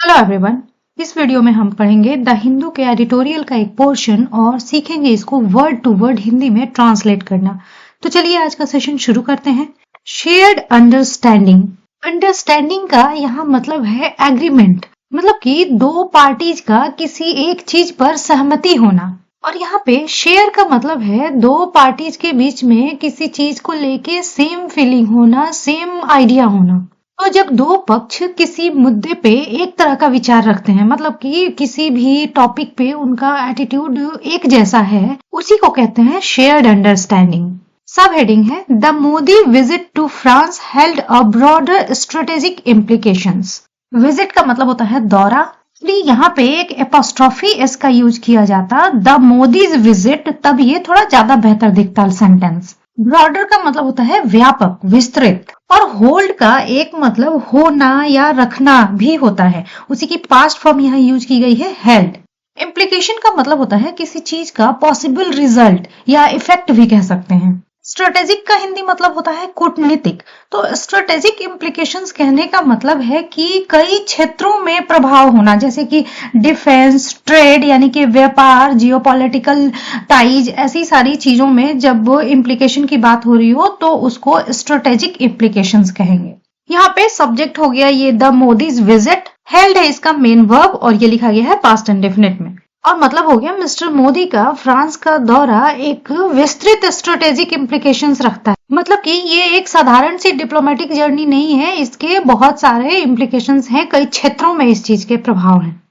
Hello everyone. इस video में हम पढ़ेंगे द हिंदू के एडिटोरियल का एक पोर्शन और सीखेंगे इसको वर्ड टू वर्ड हिंदी में ट्रांसलेट करना। तो चलिए आज का सेशन शुरू करते हैं। Shared understanding. अंडरस्टैंडिंग का यहाँ मतलब है एग्रीमेंट, मतलब कि दो पार्टीज का किसी एक चीज पर सहमति होना। और यहाँ पे शेयर का मतलब है दो पार्टीज के बीच में किसी चीज को लेके सेम फीलिंग होना, सेम आइडिया होना। तो जब दो पक्ष किसी मुद्दे पे एक तरह का विचार रखते हैं, मतलब कि किसी भी टॉपिक पे उनका एटीट्यूड एक जैसा है, उसी को कहते हैं शेयर्ड अंडरस्टैंडिंग। सब हेडिंग है the Modi visit to France held a broader strategic implications. Visit का मतलब होता है दौरा, इसलिए यहाँ पे एक एपोस्ट्रोफी एस का यूज किया जाता द मोदीज विजिट, तब ये थोड़ा ज्यादा बेहतर दिखता सेंटेंस। ब्रॉडर का मतलब होता है व्यापक, विस्तृत, और होल्ड का एक मतलब होना या रखना भी होता है, उसी की पास्ट फॉर्म यहाँ यूज की गई है हेल्ड। इम्प्लीकेशन का मतलब होता है किसी चीज का पॉसिबल रिजल्ट या इफेक्ट भी कह सकते हैं। स्ट्रेटेजिक का हिंदी मतलब होता है कूटनीतिक। तो स्ट्रेटेजिक इम्प्लीकेशंस कहने का मतलब है कि कई क्षेत्रों में प्रभाव होना, जैसे कि डिफेंस, ट्रेड यानी कि व्यापार, जियोपॉलिटिकल टाइज, ऐसी सारी चीजों में जब इम्प्लीकेशन की बात हो रही हो तो उसको स्ट्रेटेजिक इम्प्लीकेशंस कहेंगे। यहाँ पे सब्जेक्ट हो गया ये द मोदीज विजिट, हेल्ड है इसका मेन वर्ब और ये लिखा गया है पास्ट इंडेफिनिट में। और मतलब हो गया मिस्टर मोदी का फ्रांस का दौरा एक विस्तृत स्ट्रेटेजिक इम्प्लीकेशंस रखता है, मतलब कि ये एक साधारण सी डिप्लोमेटिक जर्नी नहीं है, इसके बहुत सारे इम्प्लीकेशंस हैं, कई क्षेत्रों में इस चीज के प्रभाव हैं।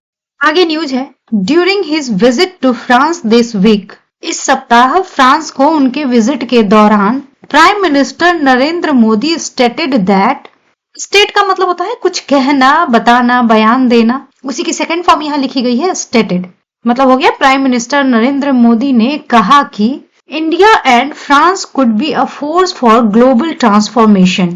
आगे न्यूज है during his visit to France this week. इस सप्ताह फ्रांस को उनके विजिट के दौरान prime minister Narendra Modi stated that. State का मतलब होता है कुछ कहना, बताना, बयान देना, उसी की सेकंड फॉर्म यहाँ लिखी गई है स्टेटेड। मतलब हो गया प्राइम मिनिस्टर नरेंद्र मोदी ने कहा कि India and France could be a force for global transformation.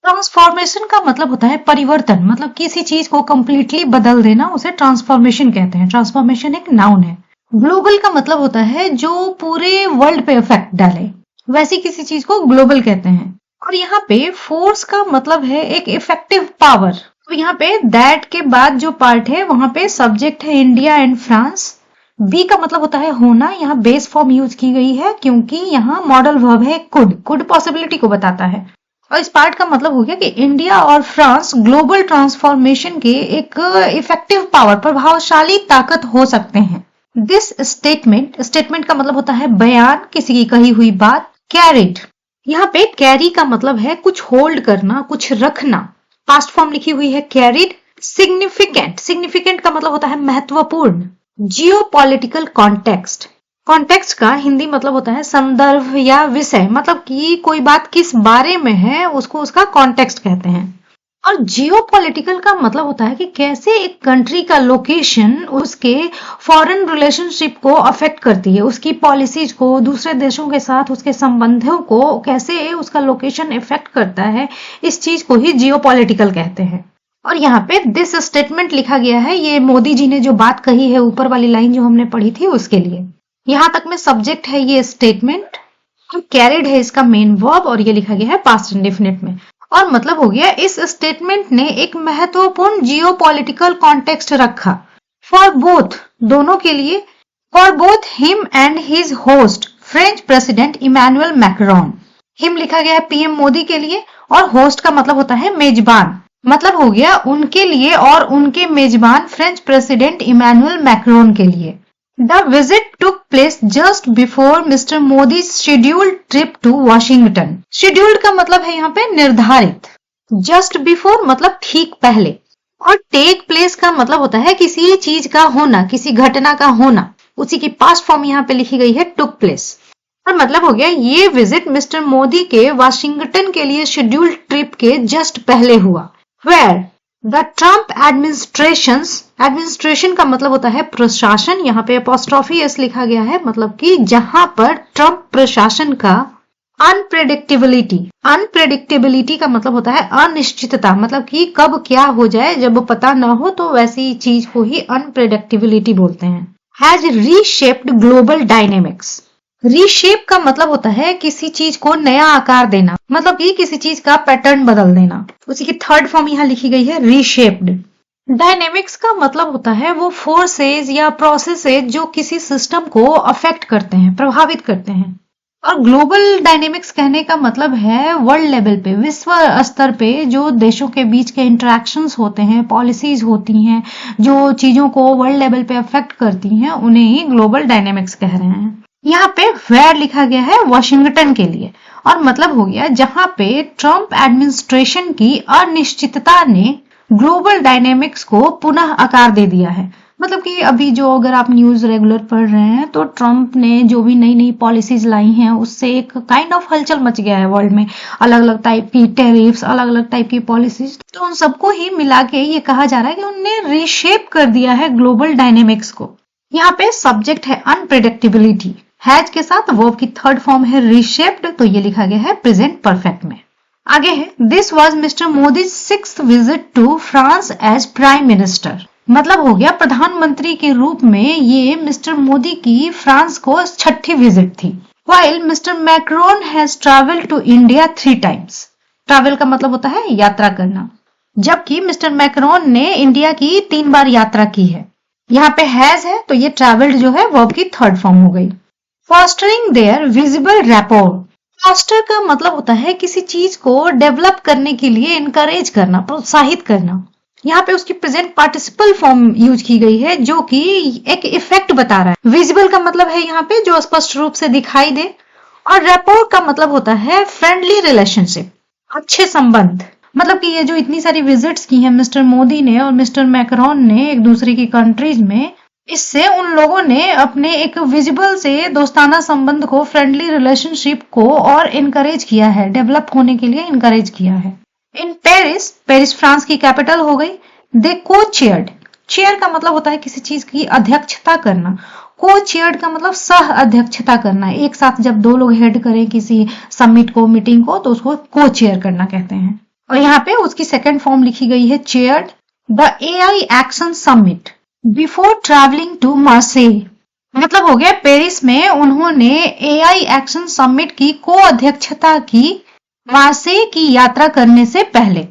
Transformation का मतलब होता है परिवर्तन, मतलब किसी चीज को कंप्लीटली बदल देना, उसे ट्रांसफॉर्मेशन कहते हैं। ट्रांसफॉर्मेशन एक नाउन है। ग्लोबल का मतलब होता है जो पूरे वर्ल्ड पे इफेक्ट डाले, वैसी किसी चीज को ग्लोबल कहते हैं। और यहाँ पे फोर्स का मतलब है एक इफेक्टिव पावर। तो यहाँ पे दैट के बाद जो पार्ट है वहां पे सब्जेक्ट है इंडिया एंड फ्रांस। बी का मतलब होता है होना, यहाँ बेस फॉर्म यूज की गई है क्योंकि यहाँ मॉडल वर्ब है कुड पॉसिबिलिटी को बताता है। और इस पार्ट का मतलब हो गया कि इंडिया और फ्रांस ग्लोबल ट्रांसफॉर्मेशन के एक इफेक्टिव पावर, प्रभावशाली ताकत हो सकते हैं। दिस स्टेटमेंट का मतलब होता है बयान, किसी की कही हुई बात। कैरिड, यहाँ पे कैरी का मतलब है कुछ होल्ड करना, कुछ रखना, पास्ट फॉर्म लिखी हुई है कैरिड। सिग्निफिकेंट का मतलब होता है महत्वपूर्ण। जियोपॉलिटिकल कॉन्टेक्स्ट का हिंदी मतलब होता है संदर्भ या विषय, मतलब कि कोई बात किस बारे में है उसको उसका कॉन्टेक्स्ट कहते हैं। और जियोपॉलिटिकल का मतलब होता है कि कैसे एक कंट्री का लोकेशन उसके फॉरेन रिलेशनशिप को अफेक्ट करती है, उसकी पॉलिसीज को, दूसरे देशों के साथ उसके संबंधों को कैसे उसका लोकेशन इफेक्ट करता है, इस चीज को ही जियोपॉलिटिकल कहते हैं। और यहाँ पे दिस स्टेटमेंट लिखा गया है, ये मोदी जी ने जो बात कही है ऊपर वाली लाइन जो हमने पढ़ी थी उसके लिए। यहाँ तक में सब्जेक्ट है ये स्टेटमेंट, कैरिड है इसका मेन वर्ब और ये लिखा गया है पास्ट इंडेफिनिट में। और मतलब हो गया इस स्टेटमेंट ने एक महत्वपूर्ण जियोपॉलिटिकल कॉन्टेक्स्ट रखा फॉर बोथ, दोनों के लिए, for both him and his host French president Emmanuel Macron. Him लिखा गया है पीएम मोदी के लिए और होस्ट का मतलब होता है मेजबान, मतलब हो गया उनके लिए और उनके मेजबान फ्रेंच प्रेसिडेंट इमैनुअल मैक्रोन के लिए। The visit took place just before Mr. Modi's scheduled trip to Washington. Scheduled का मतलब है यहाँ पे निर्धारित, just before मतलब ठीक पहले, और take place का मतलब होता है किसी चीज का होना, किसी घटना का होना, उसी की पास्ट फॉर्म यहाँ पे लिखी गई है took place। और मतलब हो गया ये विजिट मिस्टर मोदी के वाशिंगटन के लिए शेड्यूल्ड ट्रिप के जस्ट पहले हुआ। Where The Trump एडमिनिस्ट्रेशन का मतलब होता है प्रशासन, यहाँ पे अपॉस्ट्रोफी एस लिखा गया है, मतलब कि जहां पर ट्रंप प्रशासन का अनप्रेडिक्टेबिलिटी का मतलब होता है अनिश्चितता, मतलब कि कब क्या हो जाए जब पता ना हो, तो वैसी चीज को ही अनप्रेडिक्टेबिलिटी बोलते हैं। Has reshaped global dynamics. Reshape का मतलब होता है किसी चीज को नया आकार देना, मतलब कि किसी चीज का पैटर्न बदल देना, उसी की थर्ड फॉर्म यहाँ लिखी गई है रीशेप्ड। डायनेमिक्स का मतलब होता है वो फोर्सेस या प्रोसेसेस जो किसी सिस्टम को अफेक्ट करते हैं, प्रभावित करते हैं। और ग्लोबल डायनेमिक्स कहने का मतलब है वर्ल्ड लेवल पे, विश्व स्तर पे जो देशों के बीच के इंटरेक्शंस होते हैं, पॉलिसीज होती हैं, जो चीजों को वर्ल्ड लेवल पे अफेक्ट करती हैं, उन्हें ही ग्लोबल डायनेमिक्स कह रहे हैं। यहाँ पे वेयर लिखा गया है वॉशिंगटन के लिए, और मतलब हो गया जहां पे ट्रंप एडमिनिस्ट्रेशन की अनिश्चितता ने ग्लोबल डायनेमिक्स को पुनः आकार दे दिया है। मतलब कि अभी जो अगर आप न्यूज रेगुलर पढ़ रहे हैं तो ट्रंप ने जो भी नई नई पॉलिसीज लाई हैं उससे एक काइंड ऑफ हलचल मच गया है वर्ल्ड में। अलग अलग टाइप की टैरिफ्स, अलग अलग टाइप की पॉलिसीज, तो उन सबको ही मिला के ये कहा जा रहा है कि उनने रीशेप कर दिया है ग्लोबल डायनेमिक्स को। यहाँ पे सब्जेक्ट है अनप्रिडिक्टेबिलिटी, हैज के साथ वर्ब की थर्ड फॉर्म है रीशेप्ड, तो ये लिखा गया है प्रेजेंट परफेक्ट में। आगे है this was mister Modi 6th visit to France as prime minister. मतलब हो गया प्रधानमंत्री के रूप में ये मिस्टर मोदी की फ्रांस को 6ठी विजिट थी। While mister Macron has travelled to India 3 times। Travel का मतलब होता है यात्रा करना, जबकि मिस्टर मैक्रोन ने इंडिया की 3 बार यात्रा की है। यहाँ पे हैज है तो ये ट्रैवल्ड जो है वर्ब की थर्ड फॉर्म हो गई। Fostering their visible rapport. Foster का मतलब होता है किसी चीज को डेवलप करने के लिए इनकरेज करना, प्रोत्साहित करना। यहाँ पे उसकी प्रेजेंट पार्टिसिपल फॉर्म यूज की गई है जो कि एक इफेक्ट बता रहा है। विजिबल का मतलब है यहाँ पे जो स्पष्ट रूप से दिखाई दे, और रैपोर का मतलब होता है फ्रेंडली रिलेशनशिप, अच्छे संबंध। मतलब कि ये जो इतनी सारी विजिट्स की हैं मिस्टर मोदी ने और मिस्टर मैक्रोन ने एक दूसरे की कंट्रीज में, इससे उन लोगों ने अपने एक विजिबल से दोस्ताना संबंध को, फ्रेंडली रिलेशनशिप को और इनकरेज किया है, डेवलप होने के लिए इनकरेज किया है। इन पेरिस, पेरिस फ्रांस की कैपिटल हो गई। दे को चेयर्ड, चेयर का मतलब होता है किसी चीज की अध्यक्षता करना। को चेयर्ड का मतलब सह अध्यक्षता करना, एक साथ जब 2 लोग हेड करें किसी समिट को, मीटिंग को, तो उसको को चेयर करना कहते हैं। और यहाँ पे उसकी सेकंड फॉर्म लिखी गई है chaired the AI action summit before travelling to Marseille. मतलब हो गया पेरिस में उन्होंने एआई एक्शन समिट की को अध्यक्षता की मार्सेई की यात्रा करने से पहले।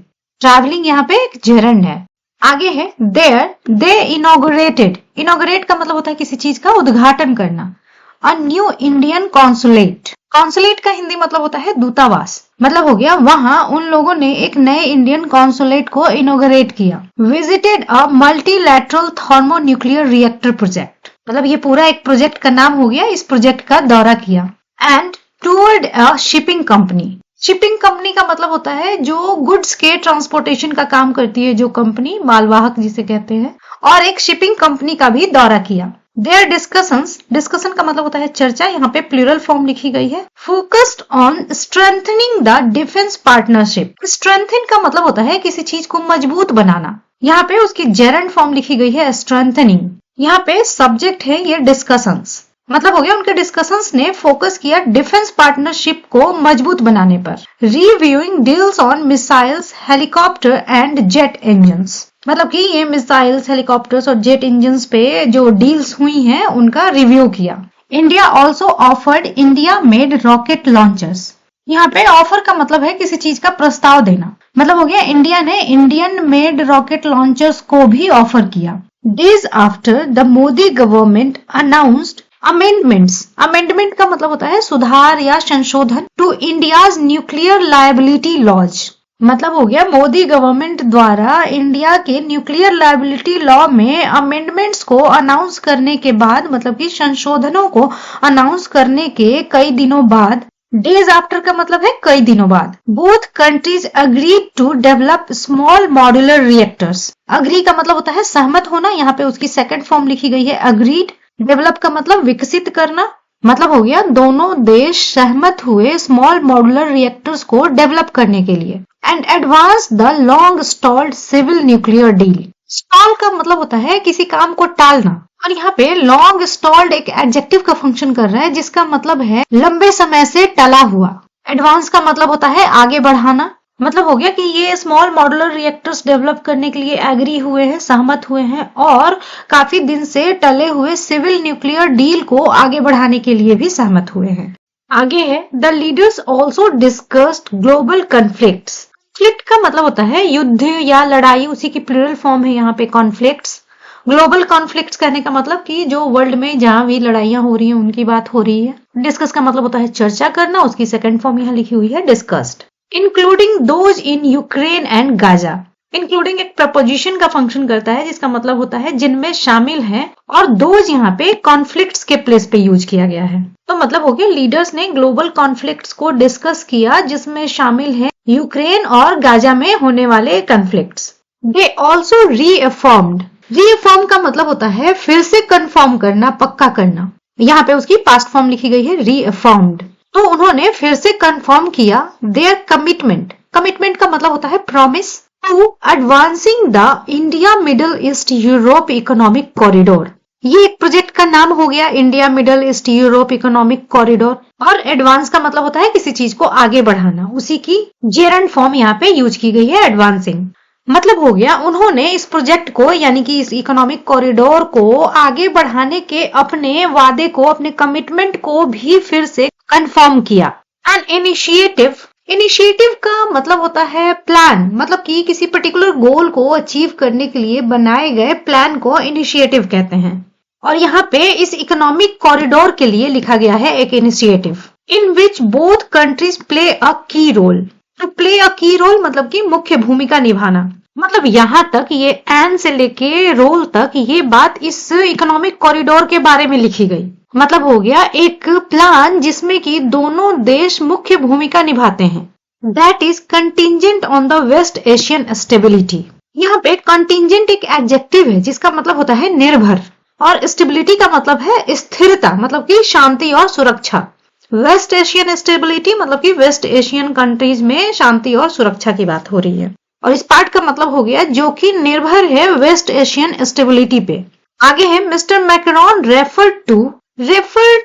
ट्रैवलिंग यहाँ पे एक जेरंड है। आगे है देयर दे इनॉग्रेटेड। इनॉग्रेट का मतलब होता है किसी चीज का उद्घाटन करना। A new Indian consulate. Consulate का हिंदी मतलब होता है दूतावास। मतलब हो गया वहां उन लोगों ने एक नए इंडियन कॉन्सुलेट को इनॉग्रेट किया। Visited a multilateral thermonuclear reactor project. मतलब ये पूरा एक प्रोजेक्ट का नाम हो गया, इस प्रोजेक्ट का दौरा किया। And toured a shipping company. Shipping company का मतलब होता है जो गुड्स के ट्रांसपोर्टेशन का काम करती है, जो कंपनी, मालवाहक जिसे कहते हैं, और एक शिपिंग कंपनी का भी दौरा किया। देयर डिस्कशंस, डिस्कशन का मतलब होता है चर्चा, यहाँ पे प्लूरल फॉर्म लिखी गई है। Focused on strengthening the defence partnership. Strengthen का मतलब होता है किसी चीज को मजबूत बनाना। यहाँ पे उसकी जेरंड फॉर्म लिखी गई है स्ट्रेंथनिंग। यहाँ पे सब्जेक्ट है ये डिस्कशंस। मतलब हो गया उनके डिस्कशंस ने फोकस किया डिफेंस पार्टनरशिप को मजबूत बनाने पर। Reviewing deals on missiles, helicopter and jet engines. मतलब कि ये मिसाइल्स, हेलीकॉप्टर्स और जेट इंजन्स पे जो डील्स हुई हैं उनका रिव्यू किया। India also offered India made rocket launchers. यहाँ पे ऑफर का मतलब है किसी चीज का प्रस्ताव देना। मतलब हो गया इंडिया ने इंडियन मेड रॉकेट लॉन्चर्स को भी ऑफर किया। Days after the Modi government announced amendments. Amendment का मतलब होता है सुधार या संशोधन to India's nuclear liability laws. मतलब हो गया मोदी गवर्नमेंट द्वारा इंडिया के न्यूक्लियर लायबिलिटी लॉ में अमेंडमेंट्स को अनाउंस करने के बाद, मतलब कि संशोधनों को अनाउंस करने के कई दिनों बाद। डेज आफ्टर का मतलब है कई दिनों बाद। Both countries agreed to develop small modular reactors. Agree का मतलब होता है सहमत होना, यहाँ पे उसकी सेकंड फॉर्म लिखी गई है अग्रीड। डेवलप का मतलब विकसित करना। मतलब हो गया दोनों देश सहमत हुए स्मॉल मॉड्यूलर रिएक्टर्स को डेवलप करने के लिए। And advance the long stalled civil nuclear deal. Stall का मतलब होता है किसी काम को टालना, और यहाँ पे लॉन्ग स्टॉल्ड एक एडजेक्टिव का फंक्शन कर रहा है जिसका मतलब है लंबे समय से टला हुआ। एडवांस का मतलब होता है आगे बढ़ाना। मतलब हो गया कि ये स्मॉल मॉड्यूलर रिएक्टर्स डेवलप करने के लिए एग्री हुए हैं, सहमत हुए हैं, और काफी दिन से टले हुए सिविल न्यूक्लियर डील को आगे बढ़ाने के लिए भी सहमत हुए हैं। आगे है the leaders also discussed global conflicts. Conflict का मतलब होता है युद्ध या लड़ाई, उसी की प्लूरल फॉर्म है यहाँ पे कॉन्फ्लिक्ट्स। ग्लोबल कॉन्फ्लिक्ट्स कहने का मतलब कि जो वर्ल्ड में जहां भी लड़ाइयां हो रही हैं उनकी बात हो रही है। डिस्कस का मतलब होता है चर्चा करना, उसकी सेकंड फॉर्म यहाँ लिखी हुई है discussed. Including those in Ukraine and Gaza. Including एक प्रपोजिशन का फंक्शन करता है जिसका मतलब होता है जिनमें शामिल है, और दोज यहाँ पे कॉन्फ्लिक्ट्स के प्लेस पे यूज किया गया है। तो मतलब हो गया लीडर्स ने ग्लोबल कॉन्फ्लिक्ट्स को डिस्कस किया जिसमें शामिल है यूक्रेन और गाजा में होने वाले conflicts. They also reaffirmed. Reaffirm का मतलब होता है फिर से कंफर्म करना, पक्का करना। यहाँ पे उसकी पास्ट फॉर्म लिखी गई है रीअफर्म्ड। तो उन्होंने फिर से कंफर्म किया देयर कमिटमेंट। कमिटमेंट का मतलब होता है promise to advancing the India Middle East Europe economic corridor. ये एक प्रोजेक्ट का नाम हो गया, India Middle East Europe economic corridor. और एडवांस का मतलब होता है किसी चीज को आगे बढ़ाना, उसी की जेरंड फॉर्म यहाँ पे यूज की गई है एडवांसिंग। मतलब हो गया उन्होंने इस प्रोजेक्ट को यानी कि इस इकोनॉमिक कॉरिडोर को आगे बढ़ाने के अपने वादे को, अपने कमिटमेंट को भी फिर से कंफर्म किया। An initiative. इनिशिएटिव का मतलब होता है प्लान, मतलब कि किसी पर्टिकुलर गोल को अचीव करने के लिए बनाए गए प्लान को इनिशिएटिव कहते हैं। और यहाँ पे इस इकोनॉमिक कॉरिडोर के लिए लिखा गया है एक initiative in which both countries play a की रोल। तो प्ले अ की रोल मतलब कि मुख्य भूमिका निभाना। मतलब यहाँ तक ये एन से लेके रोल तक ये बात इस इकोनॉमिक कॉरिडोर के बारे में लिखी गई। मतलब हो गया एक प्लान जिसमें कि दोनों देश मुख्य भूमिका निभाते हैं। That is contingent on the West Asian stability. यहाँ पे कंटिंजेंट एक एडजेक्टिव है जिसका मतलब होता है निर्भर, और स्टेबिलिटी का मतलब है स्थिरता, मतलब कि शांति और सुरक्षा। वेस्ट एशियन स्टेबिलिटी मतलब कि वेस्ट एशियन कंट्रीज में शांति और सुरक्षा की बात हो रही है। और इस पार्ट का मतलब हो गया जो कि निर्भर है वेस्ट एशियन स्टेबिलिटी पे। आगे है मिस्टर मैक्रोन रेफर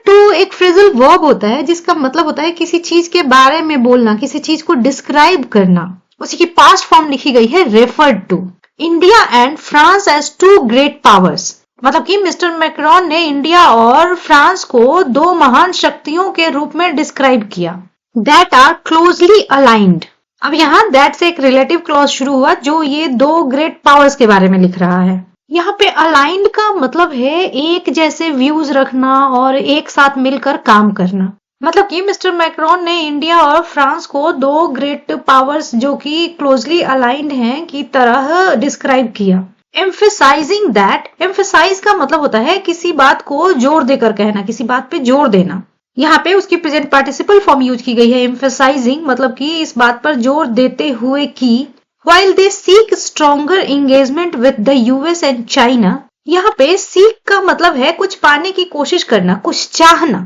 टू एक फ्रेजल वर्ब होता है जिसका मतलब होता है किसी चीज के बारे में बोलना, किसी चीज को डिस्क्राइब करना। उसी की पास्ट फॉर्म लिखी गई है referred to. India and France as two great powers. मतलब कि मिस्टर मैक्रोन ने इंडिया और फ्रांस को दो महान शक्तियों के रूप में डिस्क्राइब किया। That are closely aligned. अब यहाँ दैट से एक रिलेटिव क्लॉज शुरू हुआ जो ये दो ग्रेट पावर्स के बारे में लिख रहा है। यहाँ पे अलाइंड का मतलब है एक जैसे व्यूज रखना और एक साथ मिलकर काम करना। मतलब कि मिस्टर मैक्रोन ने इंडिया और फ्रांस को दो ग्रेट पावर्स जो कि क्लोजली अलाइंड हैं की तरह डिस्क्राइब किया। Emphasizing that. एम्फेसाइज का मतलब होता है किसी बात को जोर देकर कहना, किसी बात पे जोर देना। यहाँ पे उसकी प्रेजेंट पार्टिसिपल फॉर्म यूज की गई है एम्फेसाइजिंग, मतलब कि इस बात पर जोर देते हुए कि while they seek stronger engagement with the US and China। यहाँ पे seek का मतलब है कुछ पाने की कोशिश करना, कुछ चाहना,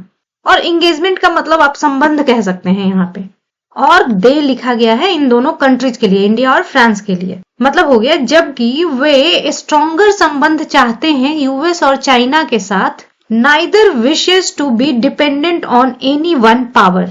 और engagement का मतलब आप संबंध कह सकते हैं यहाँ पे। और दे लिखा गया है इन दोनों कंट्रीज के लिए, इंडिया और फ्रांस के लिए। मतलब हो गया जबकि वे स्ट्रॉन्गर संबंध चाहते हैं यूएस और चाइना के साथ। Neither wishes to be dependent on any one power.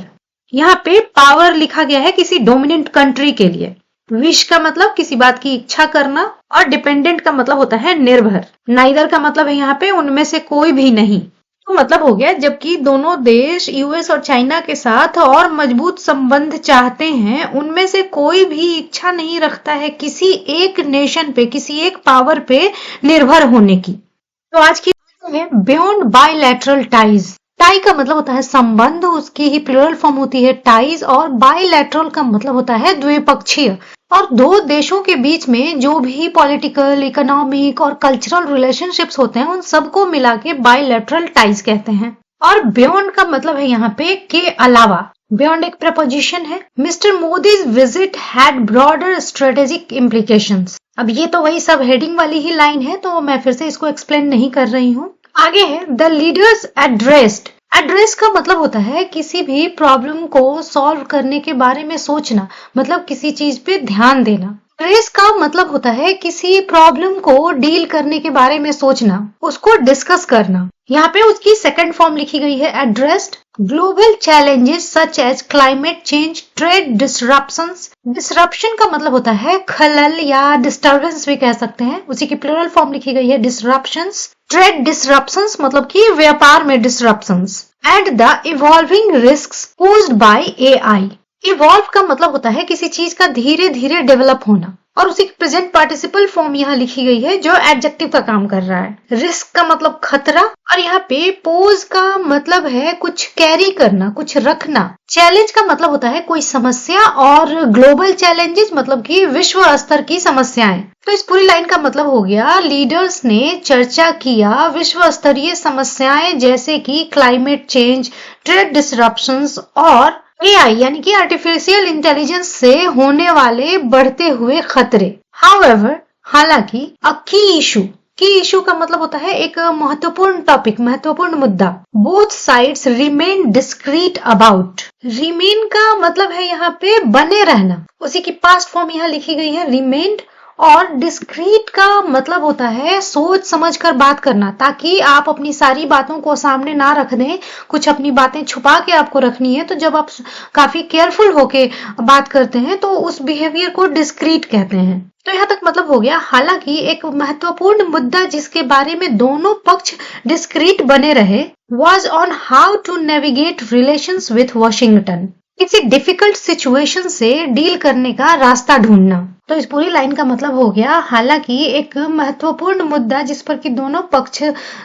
यहाँ पे पावर लिखा गया है किसी डोमिनेंट कंट्री के लिए। विश का मतलब किसी बात की इच्छा करना, और डिपेंडेंट का मतलब होता है निर्भर। नाइदर का मतलब है यहाँ पे उनमें से कोई भी नहीं। तो मतलब हो गया जबकि दोनों देश यूएस और चाइना के साथ और मजबूत संबंध चाहते हैं, उनमें से कोई भी इच्छा नहीं रखता है किसी एक नेशन पे, किसी एक पावर पे निर्भर होने की। तो आज की है बियॉन्ड बायलैटरल टाइज। टाई का मतलब होता है संबंध, उसकी ही प्लूरल फॉर्म होती है टाइज, और बायलैटरल का मतलब होता है द्विपक्षीय। और दो देशों के बीच में जो भी पॉलिटिकल, इकोनॉमिक और कल्चरल रिलेशनशिप्स होते हैं उन सबको मिला के बायलैटरल टाइज कहते हैं। और बियॉन्ड का मतलब है यहाँ पे के अलावा। बियॉन्ड एक प्रपोजिशन है। Mister Modi's visit had broader strategic implications. अब ये तो वही सब हेडिंग वाली ही लाइन है, तो मैं फिर से इसको एक्सप्लेन नहीं कर रही हूँ। आगे है द लीडर्स एड्रेस्ड। एड्रेस का मतलब होता है किसी भी प्रॉब्लम को सॉल्व करने के बारे में सोचना, मतलब किसी चीज पे ध्यान देना। एड्रेस का मतलब होता है किसी प्रॉब्लम को डील करने के बारे में सोचना, उसको डिस्कस करना। यहाँ पे उसकी सेकंड फॉर्म लिखी गई है addressed. Global challenges such as climate change, trade disruptions. Disruption का मतलब होता है खलल या डिस्टर्बेंस भी कह सकते हैं, उसी की प्लूरल फॉर्म लिखी गई है डिसरप्शंस। ट्रेड डिसरप्शंस मतलब कि व्यापार में disruptions. And the evolving risks posed bye AI. Evolve का मतलब होता है किसी चीज का धीरे धीरे डेवलप होना, और उसी की प्रेजेंट पार्टिसिपल फॉर्म यहाँ लिखी गई है जो एडजेक्टिव का काम कर रहा है। रिस्क का मतलब खतरा, और यहाँ पे पोज का मतलब है कुछ कैरी करना, कुछ रखना। चैलेंज का मतलब होता है कोई समस्या, और ग्लोबल चैलेंजेस मतलब कि विश्व स्तर की समस्याएं। तो इस पूरी लाइन का मतलब हो गया लीडर्स ने चर्चा किया विश्व स्तरीय समस्याएं जैसे कि क्लाइमेट चेंज, ट्रेड डिसरप्शंस और एआई यानी कि आर्टिफिशियल इंटेलिजेंस से होने वाले बढ़ते हुए खतरे। हाउएवर, हालांकि अ की इशू का मतलब होता है एक महत्वपूर्ण टॉपिक, महत्वपूर्ण मुद्दा। Both sides remain discrete about. Remain का मतलब है यहाँ पे बने रहना, उसी की पास्ट फॉर्म यहाँ लिखी गई है रिमेन्ड। और डिस्क्रीट का मतलब होता है सोच समझ कर बात करना, ताकि आप अपनी सारी बातों को सामने ना रख दें, कुछ अपनी बातें छुपा के आपको रखनी है। तो जब आप काफी केयरफुल होके बात करते हैं तो उस बिहेवियर को डिस्क्रीट कहते हैं। तो यहाँ तक मतलब हो गया, हालांकि एक महत्वपूर्ण मुद्दा जिसके बारे में दोनों पक्ष डिस्क्रीट बने रहे was on how to navigate relations with Washington। किसी डिफिकल्ट सिचुएशन से डील करने का रास्ता ढूंढना। तो इस पूरी लाइन का मतलब हो गया, हालांकि एक महत्वपूर्ण मुद्दा जिस पर कि दोनों पक्ष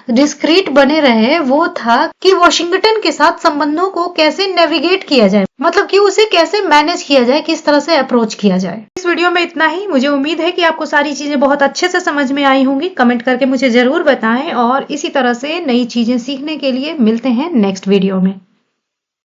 डिस्क्रीट बने रहे वो था कि वॉशिंगटन के साथ संबंधों को कैसे नेविगेट किया जाए, मतलब कि उसे कैसे मैनेज किया जाए, किस तरह से अप्रोच किया जाए। इस वीडियो में इतना ही। मुझे उम्मीद है कि आपको सारी चीजें बहुत अच्छे से समझ में आई होंगी। कमेंट करके मुझे जरूर बताएं, और इसी तरह से नई चीजें सीखने के लिए मिलते हैं नेक्स्ट वीडियो में।